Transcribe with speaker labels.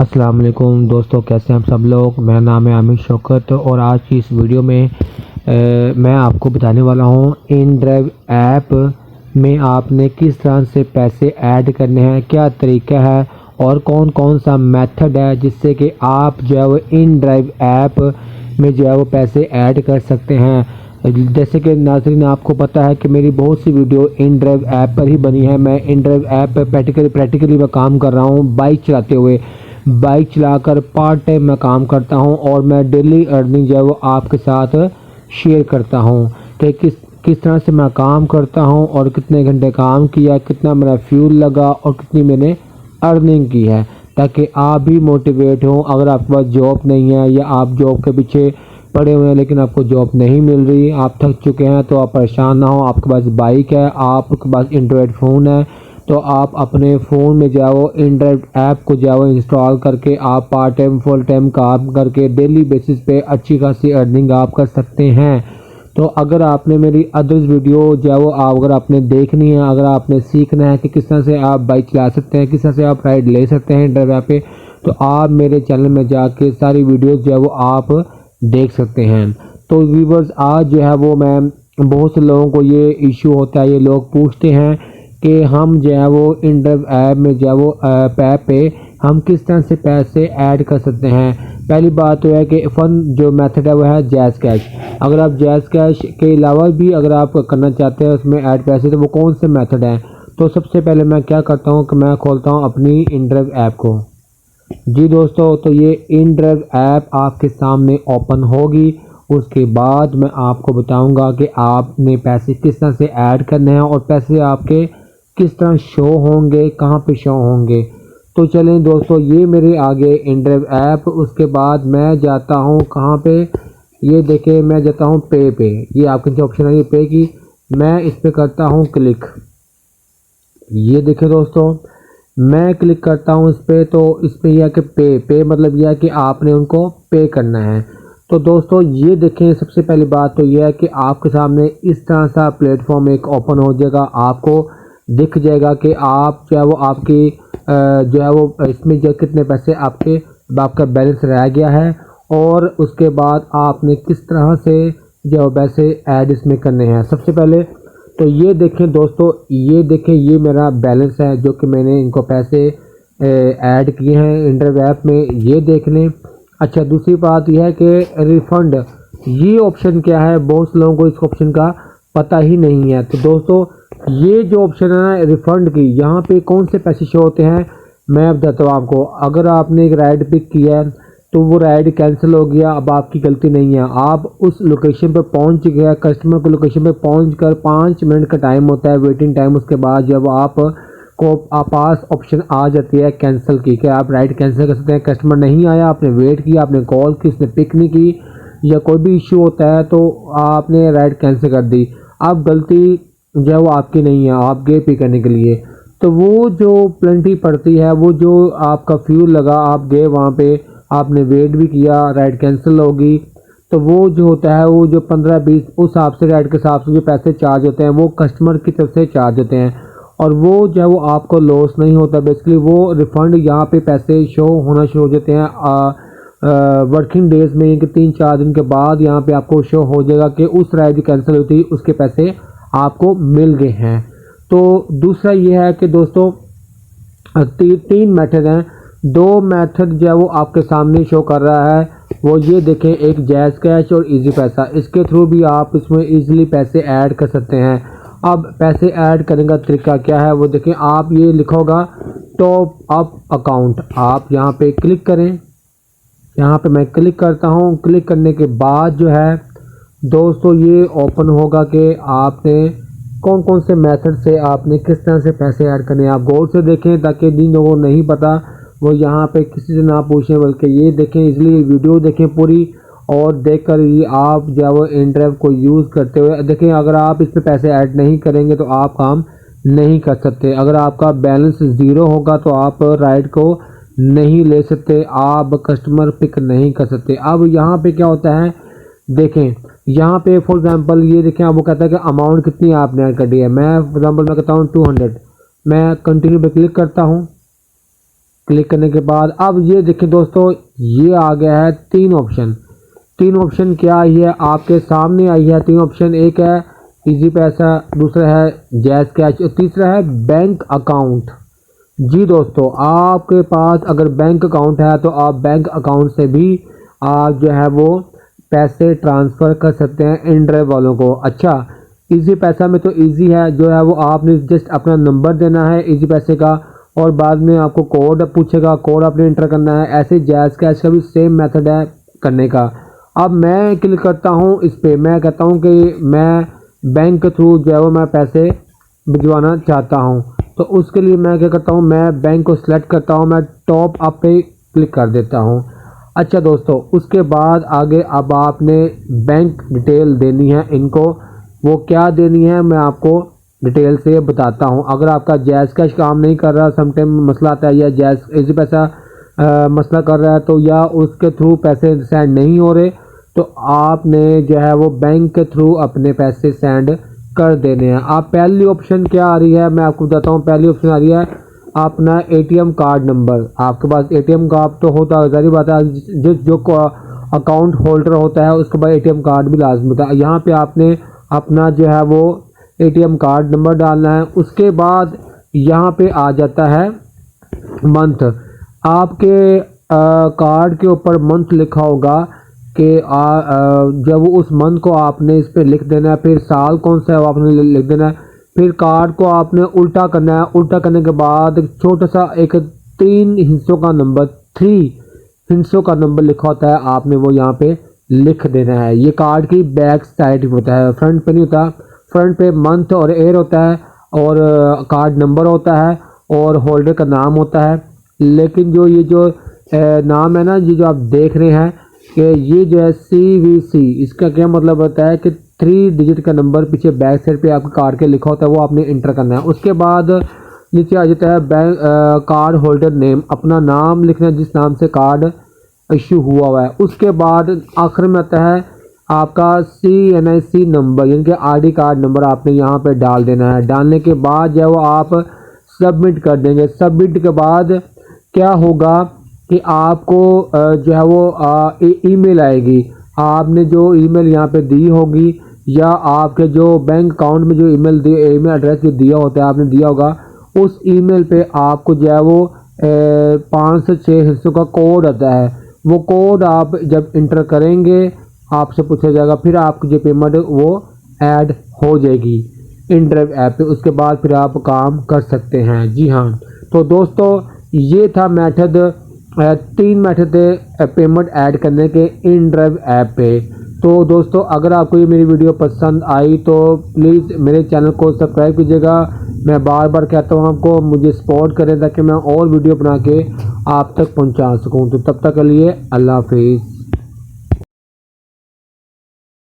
Speaker 1: अस्सलाम वालेकुम दोस्तों, कैसे हैं आप सब लोग। मेरा नाम है आमिर शौकत और आज की इस वीडियो में मैं आपको बताने वाला हूं इन ड्राइव ऐप में आपने किस तरह से पैसे ऐड करने हैं, क्या तरीका है और कौन कौन सा मेथड है जिससे कि आप जो है वो इन ड्राइव ऐप में जो है वो पैसे ऐड कर सकते हैं। जैसे कि नाज़रीन आपको पता है कि मेरी बहुत सी वीडियो इन ड्राइव ऐप पर ही बनी है। मैं इन ड्राइव ऐप पर प्रैक्टिकली मैं काम कर रहा हूँ। बाइक चलाकर पार्ट टाइम मैं काम करता हूं और मैं डेली अर्निंग जो है वो आपके साथ शेयर करता हूं कि किस तरह से मैं काम करता हूं और कितने घंटे काम किया, कितना मेरा फ्यूल लगा और कितनी मैंने अर्निंग की है, ताकि आप भी मोटिवेट हों। अगर आपके पास जॉब नहीं है या आप जॉब के पीछे पड़े हुए हैं लेकिन आपको जॉब नहीं मिल रही, आप थक चुके हैं, तो आप परेशान ना हो। आपके पास बाइक है, आपके पास एंड्रॉयड फ़ोन है, तो आप अपने फ़ोन में जाओ इन ड्राइव ऐप को जाओ इंस्टॉल करके आप पार्ट टाइम फुल टाइम काम करके डेली बेसिस पे अच्छी खासी अर्निंग आप कर सकते हैं। तो अगर आपने मेरी अदर्स वीडियो जो है वो अगर आपने देखनी है, अगर आपने सीखना है कि किस तरह से आप बाइक चला सकते हैं, किस तरह से आप राइड ले सकते हैं इन ड्राइव ऐप पे, तो आप मेरे चैनल में जाके सारी वीडियोस जो है वो आप देख सकते हैं। तो व्यूवर्स, आज जो है वो मैं बहुत से लोगों को ये इशू होता है, ये लोग पूछते हैं कि हम जो है वो इन ड्राइव ऐप में जो है वो ऐप पे हम किस तरह से पैसे ऐड कर सकते हैं। पहली बात तो है कि फ़न जो मेथड है वो है जैज़ कैश। अगर आप जैज़ कैश के अलावा भी अगर आप करना चाहते हैं उसमें ऐड पैसे, तो वो कौन से मेथड हैं। तो सबसे पहले मैं क्या करता हूँ कि मैं खोलता हूँ अपनी इन ड्राइव ऐप को। जी दोस्तों, तो ये इन ड्राइव ऐप आपके सामने ओपन होगी। उसके बाद मैं आपको बताऊंगा कि आपने पैसे किस तरह से ऐड करने हैं और पैसे आपके किस तरह शो होंगे, कहाँ पे शो होंगे। तो चलें दोस्तों, ये मेरे आगे इन ड्राइव ऐप। उसके बाद मैं जाता हूँ कहाँ पे, ये देखें, मैं जाता हूँ पे। ये आपके जो ऑप्शन है ये पे की, मैं इस पर करता हूँ क्लिक। ये देखें दोस्तों, मैं क्लिक करता हूँ इस पर, तो इसमें यह है कि पे मतलब यह है कि आपने उनको पे करना है। तो दोस्तों ये देखें, सबसे पहली बात तो यह है कि आपके सामने इस तरह सा प्लेटफॉर्म एक ओपन हो जाएगा। आपको दिख जाएगा कि आप जो है वो आपकी जो है वो इसमें जो कितने पैसे आपका बैलेंस रह गया है और उसके बाद आपने किस तरह से जो पैसे ऐड इसमें करने हैं। सबसे पहले तो ये देखें दोस्तों, ये देखें, ये मेरा बैलेंस है जो कि मैंने इनको पैसे ऐड किए हैं इन ड्राइव ऐप में, ये देख लें। अच्छा, दूसरी बात यह है कि रिफ़ंड, ये ऑप्शन क्या है, बहुत से लोगों को इस ऑप्शन का पता ही नहीं है। तो दोस्तों ये जो ऑप्शन है रिफ़ंड की, यहाँ पे कौन से पैसे शो होते हैं मैं बताता हूँ आपको। अगर आपने एक राइड पिक किया है तो वो राइड कैंसिल हो गया, अब आपकी गलती नहीं है, आप उस लोकेशन पर पहुंच गया, कस्टमर को लोकेशन पर पहुंचकर 5 मिनट का टाइम होता है वेटिंग टाइम। उसके बाद जब आप पास ऑप्शन आ जाती है कैंसिल की, कि आप राइड कैंसिल कर सकते हैं। कस्टमर नहीं आया, आपने वेट किया, आपने कॉल की, उसने पिक नहीं की या कोई भी इशू होता है तो आपने राइड कैंसिल कर दी। अब गलती जो है वो आपकी नहीं है, आप गए पे करने के लिए, तो वो जो पेनल्टी पड़ती है, वो जो आपका फ्यूल लगा, आप गए वहाँ पे, आपने वेट भी किया, राइड कैंसिल होगी, तो वो जो होता है वो जो 15-20 उस हिसाब से राइड के हिसाब से जो पैसे चार्ज होते हैं वो कस्टमर की तरफ से चार्ज होते हैं और वो जो है वो आपको लॉस नहीं होता। बेसिकली वो रिफ़ंड यहाँ पे पैसे शो होना शुरू हो जाते हैं वर्किंग डेज में, कि 3-4 दिन के बाद यहाँ पे आपको शो हो जाएगा कि उस राइड जो कैंसिल हुई थी उसके पैसे आपको मिल गए हैं। तो दूसरा ये है कि दोस्तों तीन मेथड हैं। 2 मेथड जो है वो आपके सामने शो कर रहा है, वो ये देखें, एक जैज़ कैश और इजी पैसा। इसके थ्रू भी आप इसमें इजीली पैसे ऐड कर सकते हैं। अब पैसे ऐड करने का तरीका क्या है वो देखें, आप ये लिखोगा टॉप अप अकाउंट, आप यहाँ पे क्लिक करें। यहाँ पे मैं क्लिक करता हूँ। क्लिक करने के बाद जो है दोस्तों ये ओपन होगा कि आपने कौन कौन से मेथड से आपने किस तरह से पैसे ऐड करने हैं। आप गौर से देखें ताकि जिन लोगों को नहीं पता वो यहाँ पे किसी से ना पूछें, बल्कि ये देखें, इसलिए वीडियो देखें पूरी और देखकर ये आप जो है वो इन ड्राइव को यूज़ करते हुए देखें। अगर आप इस पर पैसे ऐड नहीं करेंगे तो आप काम नहीं कर सकते। अगर आपका बैलेंस ज़ीरो होगा तो आप राइड को नहीं ले सकते, आप कस्टमर पिक नहीं कर सकते। अब यहाँ पे क्या होता है देखें, यहाँ पे फॉर एग्जांपल ये देखें, अब वो कहता है कि अमाउंट कितनी आपने ऐड कर दी है। मैं फॉर एग्जांपल मैं कहता हूँ 200, मैं कंटिन्यू पे क्लिक करता हूँ। क्लिक करने के बाद अब ये देखिए दोस्तों, ये आ गया है तीन ऑप्शन क्या आई है आपके सामने आई है। तीन ऑप्शन, एक है इजी पैसा, दूसरा है जैज़ कैश और तीसरा है बैंक अकाउंट। जी दोस्तों, आपके पास अगर बैंक अकाउंट है तो आप बैंक अकाउंट से भी आप जो है वो पैसे ट्रांसफ़र कर सकते हैं इन ड्राइव वालों को। अच्छा, इजी पैसा में तो इजी है, जो है वो आपने जस्ट अपना नंबर देना है इजी पैसे का और बाद में आपको कोड पूछेगा, कोड आपने इंटर करना है। ऐसे जैज़ कैश का भी सेम मेथड है करने का। अब मैं क्लिक करता हूँ इस पे, मैं कहता हूँ कि मैं बैंक के थ्रू जो है वो मैं पैसे भिजवाना चाहता हूँ, तो उसके लिए मैं क्या करता हूँ, मैं बैंक को सिलेक्ट करता हूँ, मैं टॉप अप पे क्लिक कर देता हूँ। अच्छा दोस्तों, उसके बाद आगे अब आपने बैंक डिटेल देनी है इनको। वो क्या देनी है मैं आपको डिटेल से बताता हूँ। अगर आपका जैज़ कैश काम नहीं कर रहा, समटाइम मसला आता है, या जैज़ इजी पैसा मसला कर रहा है, तो या उसके थ्रू पैसे सेंड नहीं हो रहे, तो आपने जो है वो बैंक के थ्रू अपने पैसे सेंड कर देने हैं। आप पहली ऑप्शन क्या आ रही है मैं आपको बताता हूँ। पहली ऑप्शन आ रही है अपना एटीएम कार्ड नंबर। आपके पास एटीएम कार्ड तो होता है, जारी बात है, जो अकाउंट होल्डर होता है उसके पास एटीएम कार्ड भी लाजमी होता है। यहाँ पे आपने अपना जो है वो एटीएम कार्ड नंबर डालना है। उसके बाद यहाँ पे आ जाता है मंथ। आपके कार्ड के ऊपर मंथ लिखा होगा कि जब उस मंथ को आपने इस पे लिख देना है, फिर साल कौन सा है वो आपने लिख देना है, फिर कार्ड को आपने उल्टा करना है। उल्टा करने के बाद छोटा सा एक 3 हिस्सों का नंबर, 3 हिस्सों का नंबर लिखा होता है, आपने वो यहाँ पे लिख देना है। ये कार्ड की बैक साइड होता है, फ्रंट पे नहीं होता। फ्रंट पे मंथ और ईयर होता है और कार्ड नंबर होता है और होल्डर का नाम होता है। लेकिन जो नाम है ना, ये जो आप देख रहे हैं कि ये जो है CVC, इसका क्या मतलब होता है कि 3 डिजिट का नंबर पीछे बैक साइड पे आपके कार्ड के लिखा होता है, वो आपने इंटर करना है। उसके बाद नीचे आ जाता है बैंक कार्ड होल्डर नेम, अपना नाम लिखना है जिस नाम से कार्ड इशू हुआ है। उसके बाद आखिर में आता है आपका CNIC नंबर, यानी कि ID कार्ड नंबर आपने यहाँ पे डाल देना है। डालने के बाद जो है वो आप सबमिट कर देंगे। सबमिट के बाद क्या होगा कि आपको जो है वो ईमेल आएगी। आपने जो ईमेल यहाँ पे दी होगी या आपके जो बैंक अकाउंट में जो ईमेल एड्रेस जो दिया होता है आपने दिया होगा, उस ईमेल पे आपको जो है वो 5 से 6 हिस्सों का कोड आता है। वो कोड आप जब इंटर करेंगे आपसे पूछा जाएगा, फिर आपकी जो पेमेंट वो ऐड हो जाएगी इन ड्राइव ऐप पे। उसके बाद फिर आप काम कर सकते हैं। जी हाँ, तो दोस्तों ये था मेथड, 3 मेथड थे पेमेंट ऐड करने के इन ड्राइव ऐप पे। तो दोस्तों अगर आपको ये मेरी वीडियो पसंद आई तो प्लीज़ मेरे चैनल को सब्सक्राइब कीजिएगा। मैं बार बार कहता हूँ आपको मुझे सपोर्ट करें ताकि मैं और वीडियो बना के आप तक पहुँचा सकूँ। तो तब तक के लिए अल्लाह हाफिज़।